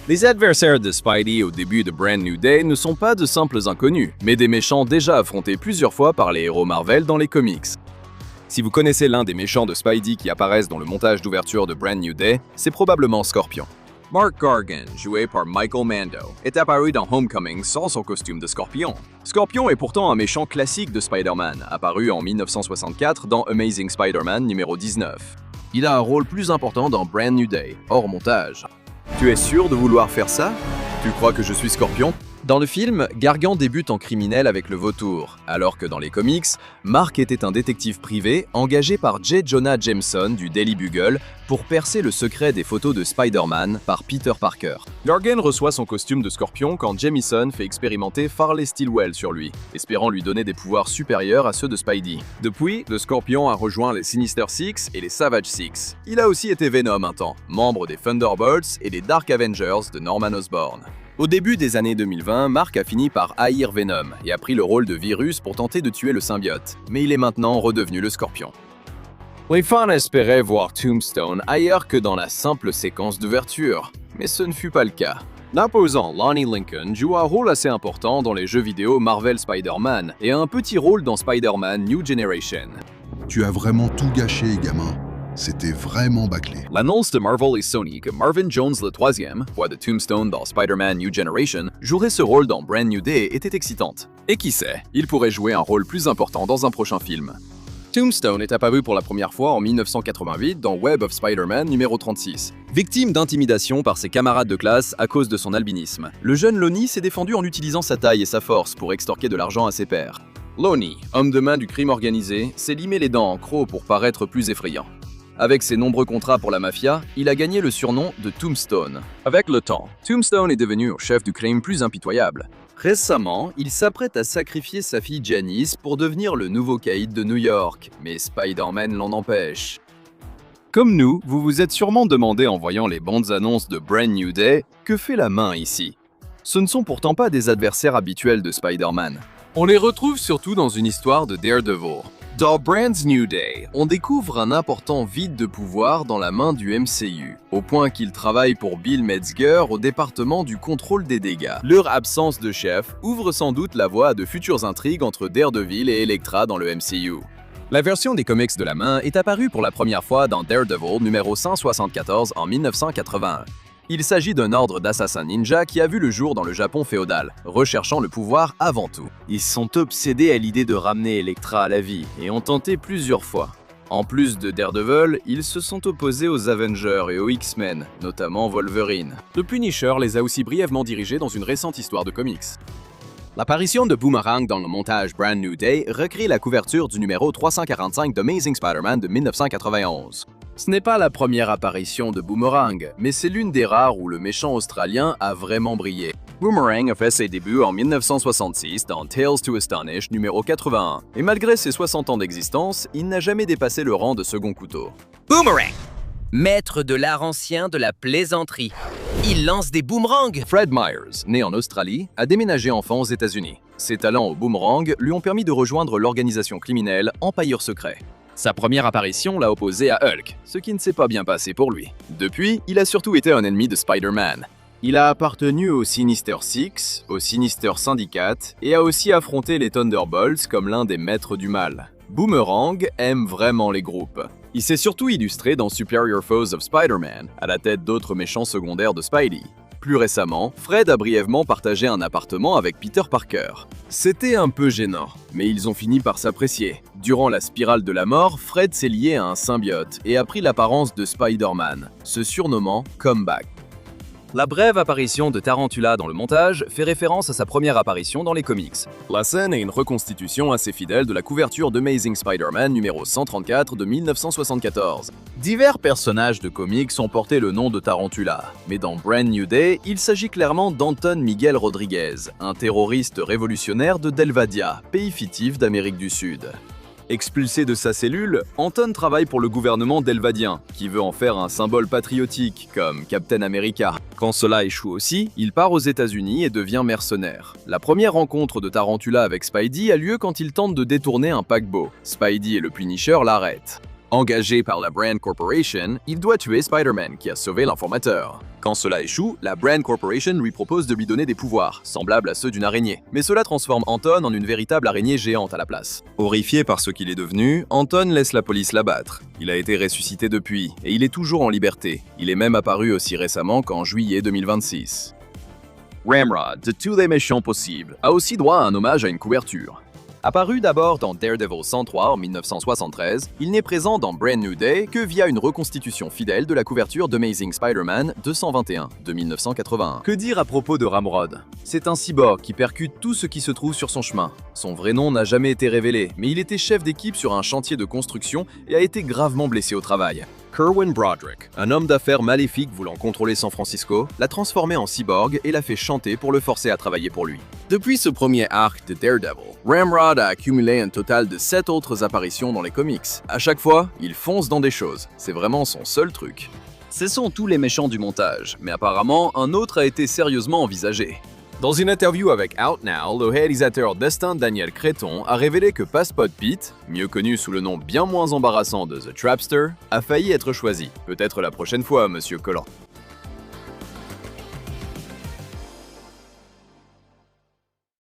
Les adversaires de Spidey au début de Brand New Day ne sont pas de simples inconnus, mais des méchants déjà affrontés plusieurs fois par les héros Marvel dans les comics. Si vous connaissez l'un des méchants de Spidey qui apparaissent dans le montage d'ouverture de Brand New Day, c'est probablement Scorpion. Mark Gargan, joué par Michael Mando, est apparu dans Homecoming sans son costume de Scorpion. Scorpion est pourtant un méchant classique de Spider-Man, apparu en 1964 dans Amazing Spider-Man numéro 19. Il a un rôle plus important dans Brand New Day, hors montage. Tu es sûr de vouloir faire ça? Tu crois que je suis Scorpion? Dans le film, Gargan débute en criminel avec le vautour, alors que dans les comics, Mark était un détective privé engagé par J. Jonah Jameson du Daily Bugle pour percer le secret des photos de Spider-Man par Peter Parker. Gargan reçoit son costume de Scorpion quand Jameson fait expérimenter Farley Stillwell sur lui, espérant lui donner des pouvoirs supérieurs à ceux de Spidey. Depuis, le Scorpion a rejoint les Sinister Six et les Savage Six. Il a aussi été Venom un temps, membre des Thunderbolts et des Dark Avengers de Norman Osborn. Au début des années 2020, Mark a fini par haïr Venom et a pris le rôle de Virus pour tenter de tuer le symbiote, mais il est maintenant redevenu le Scorpion. Les fans espéraient voir Tombstone ailleurs que dans la simple séquence d'ouverture, mais ce ne fut pas le cas. L'imposant Lonnie Lincoln joue un rôle assez important dans les jeux vidéo Marvel Spider-Man et a un petit rôle dans Spider-Man New Generation. Tu as vraiment tout gâché, gamin. C'était vraiment bâclé. L'annonce de Marvel et Sony que Marvin Jones le troisième, voix de Tombstone dans Spider-Man New Generation, jouerait ce rôle dans Brand New Day était excitante. Et qui sait, il pourrait jouer un rôle plus important dans un prochain film. Tombstone est apparu pour la première fois en 1988 dans Web of Spider-Man numéro 36. Victime d'intimidation par ses camarades de classe à cause de son albinisme, le jeune Lonnie s'est défendu en utilisant sa taille et sa force pour extorquer de l'argent à ses pairs. Lonnie, homme de main du crime organisé, s'est limé les dents en croc pour paraître plus effrayant. Avec ses nombreux contrats pour la mafia, il a gagné le surnom de Tombstone. Avec le temps, Tombstone est devenu un chef du crime plus impitoyable. Récemment, il s'apprête à sacrifier sa fille Janice pour devenir le nouveau caïd de New York, mais Spider-Man l'en empêche. Comme nous, vous vous êtes sûrement demandé en voyant les bandes annonces de Brand New Day, que fait la main ici? Ce ne sont pourtant pas des adversaires habituels de Spider-Man. On les retrouve surtout dans une histoire de Daredevil. Dans Brand New Day, on découvre un important vide de pouvoir dans la main du MCU, au point qu'il travaille pour Bill Metzger au département du contrôle des dégâts. Leur absence de chef ouvre sans doute la voie à de futures intrigues entre Daredevil et Elektra dans le MCU. La version des comics de la main est apparue pour la première fois dans Daredevil numéro 174 en 1981. Il s'agit d'un ordre d'assassins ninja qui a vu le jour dans le Japon féodal, recherchant le pouvoir avant tout. Ils sont obsédés à l'idée de ramener Elektra à la vie et ont tenté plusieurs fois. En plus de Daredevil, ils se sont opposés aux Avengers et aux X-Men, notamment Wolverine. The Punisher les a aussi brièvement dirigés dans une récente histoire de comics. L'apparition de Boomerang dans le montage Brand New Day recrée la couverture du numéro 345 d'Amazing Spider-Man de 1991. Ce n'est pas la première apparition de Boomerang, mais c'est l'une des rares où le méchant australien a vraiment brillé. Boomerang a fait ses débuts en 1966 dans Tales to Astonish numéro 81, et malgré ses 60 ans d'existence, il n'a jamais dépassé le rang de second couteau. Boomerang, maître de l'art ancien de la plaisanterie. Il lance des boomerangs. Fred Myers, né en Australie, a déménagé enfant aux États-Unis. Ses talents au boomerang lui ont permis de rejoindre l'organisation criminelle Empire Secret. Sa première apparition l'a opposé à Hulk, ce qui ne s'est pas bien passé pour lui. Depuis, il a surtout été un ennemi de Spider-Man. Il a appartenu au Sinister Six, au Sinister Syndicate, et a aussi affronté les Thunderbolts comme l'un des maîtres du mal. Boomerang aime vraiment les groupes. Il s'est surtout illustré dans Superior Foes of Spider-Man, à la tête d'autres méchants secondaires de Spidey. Plus récemment, Fred a brièvement partagé un appartement avec Peter Parker. C'était un peu gênant, mais ils ont fini par s'apprécier. Durant la spirale de la mort, Fred s'est lié à un symbiote et a pris l'apparence de Spider-Man, se surnommant Comeback. La brève apparition de Tarantula dans le montage fait référence à sa première apparition dans les comics. La scène est une reconstitution assez fidèle de la couverture d'Amazing Spider-Man numéro 134 de 1974. Divers personnages de comics ont porté le nom de Tarantula, mais dans Brand New Day, il s'agit clairement d'Anton Miguel Rodriguez, un terroriste révolutionnaire de Delvadia, pays fictif d'Amérique du Sud. Expulsé de sa cellule, Anton travaille pour le gouvernement delvadien, qui veut en faire un symbole patriotique, comme Captain America. Quand cela échoue aussi, il part aux États-Unis et devient mercenaire. La première rencontre de Tarantula avec Spidey a lieu quand il tente de détourner un paquebot. Spidey et le Punisher l'arrêtent. Engagé par la Brand Corporation, il doit tuer Spider-Man qui a sauvé l'informateur. Quand cela échoue, la Brand Corporation lui propose de lui donner des pouvoirs, semblables à ceux d'une araignée. Mais cela transforme Anton en une véritable araignée géante à la place. Horrifié par ce qu'il est devenu, Anton laisse la police l'abattre. Il a été ressuscité depuis, et il est toujours en liberté. Il est même apparu aussi récemment qu'en juillet 2026. Ramrod, de tous les méchants possibles, a aussi droit à un hommage à une couverture. Apparu d'abord dans Daredevil 103 en 1973, il n'est présent dans Brand New Day que via une reconstitution fidèle de la couverture d'Amazing Spider-Man 221 de 1981. Que dire à propos de Ramrod? C'est un cyborg qui percute tout ce qui se trouve sur son chemin. Son vrai nom n'a jamais été révélé, mais il était chef d'équipe sur un chantier de construction et a été gravement blessé au travail. Kerwin Broderick, un homme d'affaires maléfique voulant contrôler San Francisco, l'a transformé en cyborg et l'a fait chanter pour le forcer à travailler pour lui. Depuis ce premier arc de Daredevil, Ramrod a accumulé un total de 7 autres apparitions dans les comics. À chaque fois, il fonce dans des choses. C'est vraiment son seul truc. Ce sont tous les méchants du montage, mais apparemment, un autre a été sérieusement envisagé. Dans une interview avec Out Now, le réalisateur Destin Daniel Cretton a révélé que Passport Pete, mieux connu sous le nom bien moins embarrassant de The Trapster, a failli être choisi. Peut-être la prochaine fois, Monsieur Collant.